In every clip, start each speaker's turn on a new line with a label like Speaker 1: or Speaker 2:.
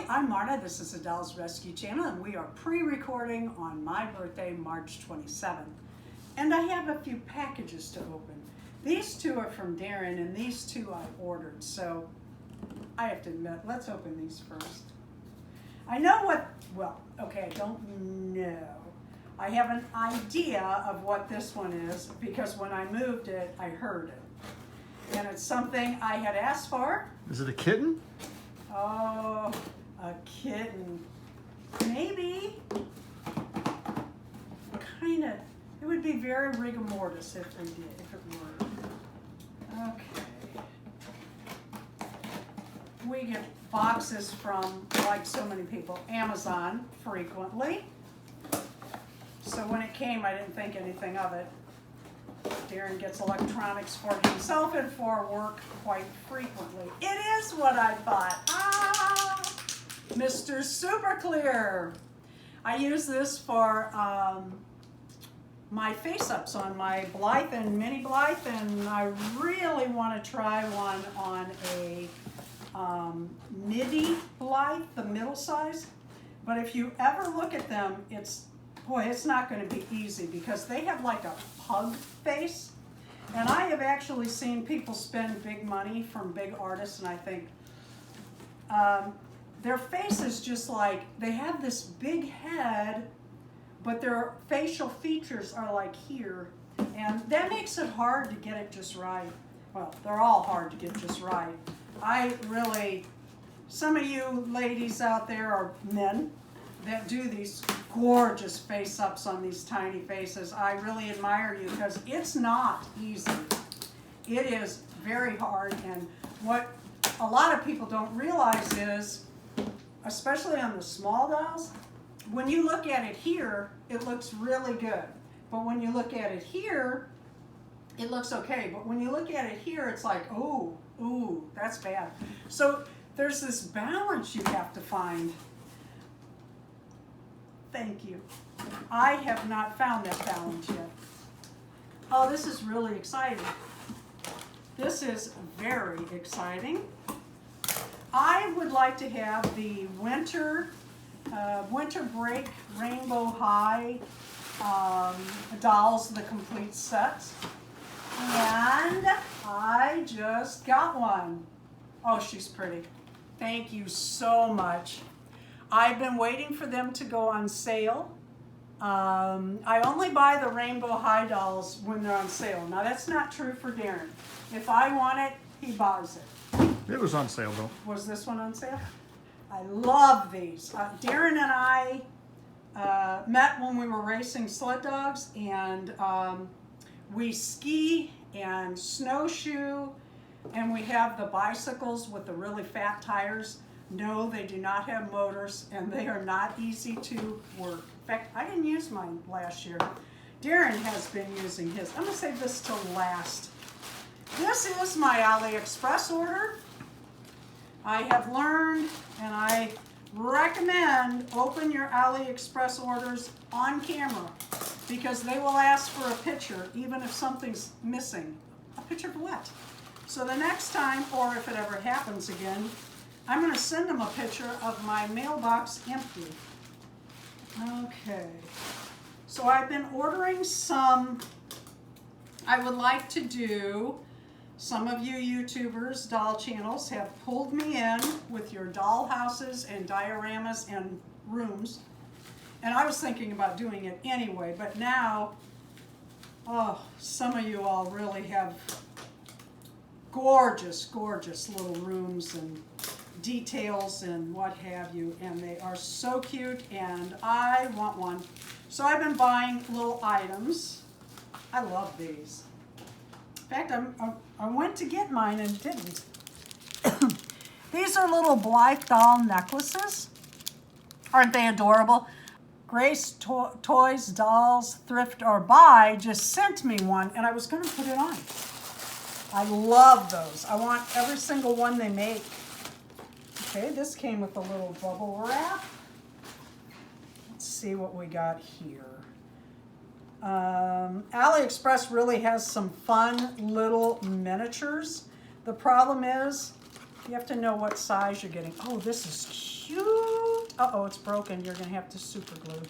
Speaker 1: I'm Marna. This is the Dolls Rescue Channel, and we are pre-recording on my birthday, March 27th. And I have a few packages to open. These two are from Darren, and these two I ordered. So I have to admit, let's open these first. I know what, well, okay, I don't know. I have an idea of what this one is because when I moved it, I heard it. And it's something I had asked for.
Speaker 2: Is it a kitten?
Speaker 1: Oh, a kitten. Maybe. Kind of. It would be very rigor mortis if they did, if it were. Okay. We get boxes from, like so many people, Amazon frequently. So when it came, I didn't think anything of it. Darren gets electronics for himself and for work quite frequently. It is what I thought. Ah, Mr. Super Clear. I use this for my face-ups on my Blythe and mini Blythe, and I really want to try one on a midi Blythe, the middle size. But if you ever look at them, boy, it's not going to be easy because they have like a pug face. And I have actually seen people spend big money from big artists, and I think their face is just like, they have this big head, but their facial features are like here. And that makes it hard to get it just right. Well, they're all hard to get just right. Some of you ladies out there are men that do these gorgeous face-ups on these tiny faces. I really admire you because it's not easy. It is very hard, and what a lot of people don't realize is, especially on the small dolls, when you look at it here, it looks really good. But when you look at it here, it looks okay. But when you look at it here, it's like, ooh, that's bad. So there's this balance you have to find. Thank you. I have not found that balance yet. Oh, this is really exciting. This is very exciting. I would like to have the winter break Rainbow High dolls, the complete set. And I just got one. Oh, she's pretty. Thank you so much. I've been waiting for them to go on sale. I only buy the Rainbow High dolls when they're on sale. Now that's not true for Darren. If I want it, he buys it.
Speaker 2: It was on sale though.
Speaker 1: Was this one on sale? I love these. Darren and I met when we were racing sled dogs, and we ski and snowshoe, and we have the bicycles with the really fat tires. No, they do not have motors, and they are not easy to work. In fact, I didn't use mine last year. Darren has been using his. I'm going to save this till last. This is my AliExpress order. I have learned, and I recommend open your AliExpress orders on camera because they will ask for a picture, even if something's missing. A picture of what? So the next time, or if it ever happens again, I'm going to send them a picture of my mailbox empty. Okay. So I've been ordering some. I would like to do, some of you YouTubers, doll channels, have pulled me in with your doll houses and dioramas and rooms. And I was thinking about doing it anyway, but now, oh, some of you all really have gorgeous, gorgeous little rooms and details and what have you, and they are so cute, and I want one. So I've been buying little items. I love these. In fact, I went to get mine and didn't. These are little Blythe doll necklaces. Aren't they adorable? Grace Toys, Dolls, Thrift or Buy just sent me one, and I was going to put it on. I love those. I want every single one they make. Okay, this came with a little bubble wrap. Let's see what we got here. AliExpress really has some fun little miniatures. The problem is You have to know what size you're getting. Oh, this is cute. Uh-oh, it's broken. You're gonna have to super glue.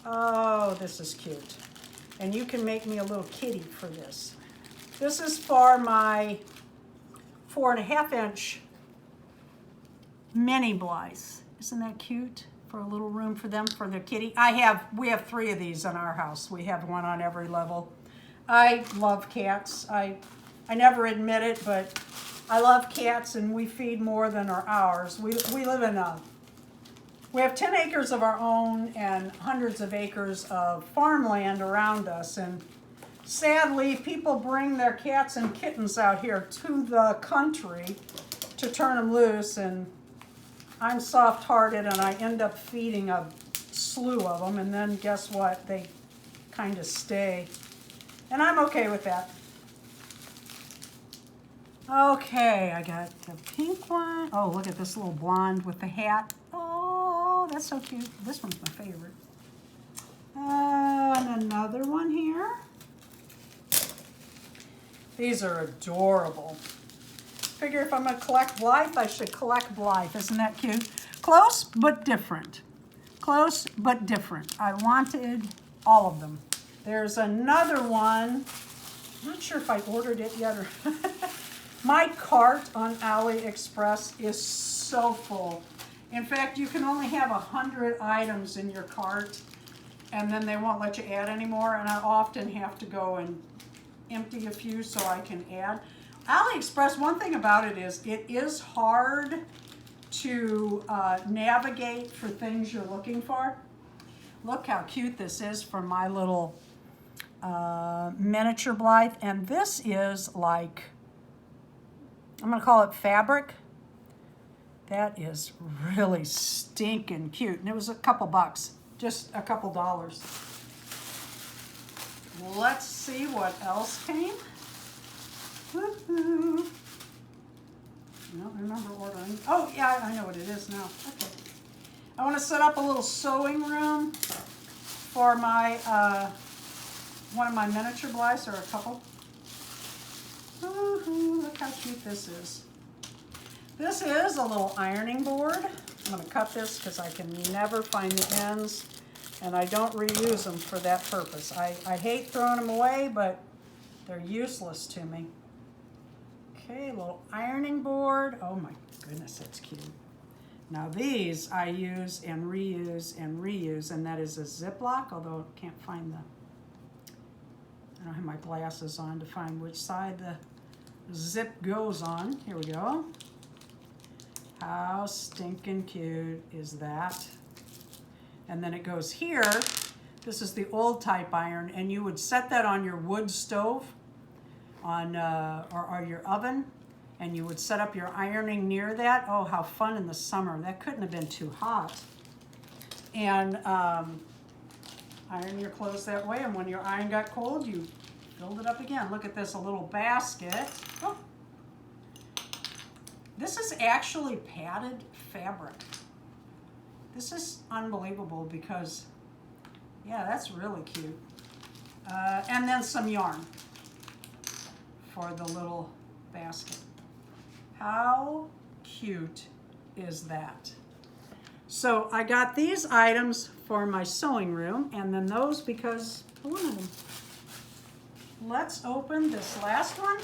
Speaker 1: Oh, this is cute. And you can make me a little kitty for this. This is for my 4.5-inch mini Blythe. Isn't that cute? For a little room for them, for their kitty. We have 3 of these in our house. We have one on every level. I love cats. I never admit it, but I love cats, and we feed more than are ours. We live in we have 10 acres of our own and hundreds of acres of farmland around us, and sadly, people bring their cats and kittens out here to the country to turn them loose, and I'm soft-hearted, and I end up feeding a slew of them, and then guess what? They kind of stay, and I'm okay with that. Okay, I got the pink one. Oh, look at this little blonde with the hat. Oh, that's so cute. This one's my favorite. And another one here. These are adorable. Figure if I'm gonna collect Blythe, I should collect Blythe. Isn't that cute? Close, but different. Close, but different. I wanted all of them. There's another one. I'm not sure if I ordered it yet or my cart on AliExpress is so full. In fact, you can only have 100 items in your cart, and then they won't let you add anymore, and I often have to go and empty a few so I can add. AliExpress, one thing about it is hard to navigate for things you're looking for. Look how cute this is for my little miniature Blythe, and this is like, I'm gonna call it fabric. That is really stinking cute, and it was a couple bucks, just a couple dollars. Let's see what else came. Woohoo! I don't remember ordering. Oh yeah, I know what it is now. Okay. I want to set up a little sewing room for my one of my miniature Blythes, or a couple. Woohoo! Look how cute this is. This is a little ironing board. I'm going to cut this because I can never find the ends, and I don't reuse them for that purpose. I hate throwing them away, but they're useless to me. Okay, little ironing board. Oh my goodness, that's cute. Now these I use and reuse and reuse, and that is a Ziploc, although I can't find I don't have my glasses on to find which side the zip goes on. Here we go. How stinking cute is that? And then it goes here. This is the old type iron, and you would set that on your wood stove on or your oven, and you would set up your ironing near that. Oh, how fun in the summer. That couldn't have been too hot. And iron your clothes that way, and when your iron got cold, you filled it up again. Look at this, a little basket. Oh. This is actually padded fabric. This is unbelievable because, yeah, that's really cute. And then some yarn for the little basket. How cute is that? So I got these items for my sewing room, and then those because I wanted them. Let's open this last one.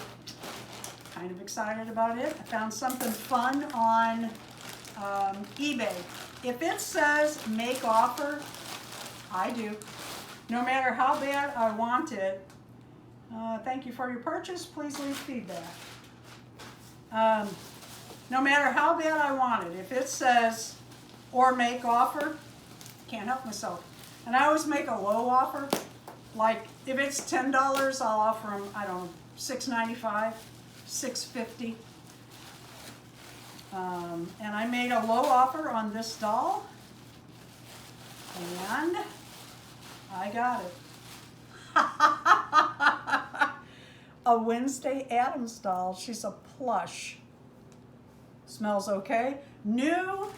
Speaker 1: Kind of excited about it. I found something fun on eBay. If it says make offer, I do. No matter how bad I want it, thank you for your purchase, please leave feedback. No matter how bad I want it, if it says or make offer, can't help myself. And I always make a low offer. Like if it's $10, I'll offer them, I don't know, $6.95. $6.50. And I made a low offer on this doll, and I got it. A Wednesday Addams doll. She's a plush. Smells okay. New,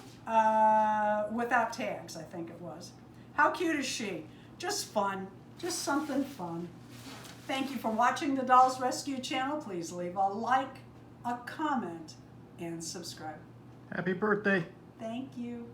Speaker 1: without tags, I think it was. How cute is she? Just fun. Just something fun. Thank you for watching the Dolls Rescue channel. Please leave a like, a comment, and subscribe.
Speaker 2: Happy birthday.
Speaker 1: Thank you.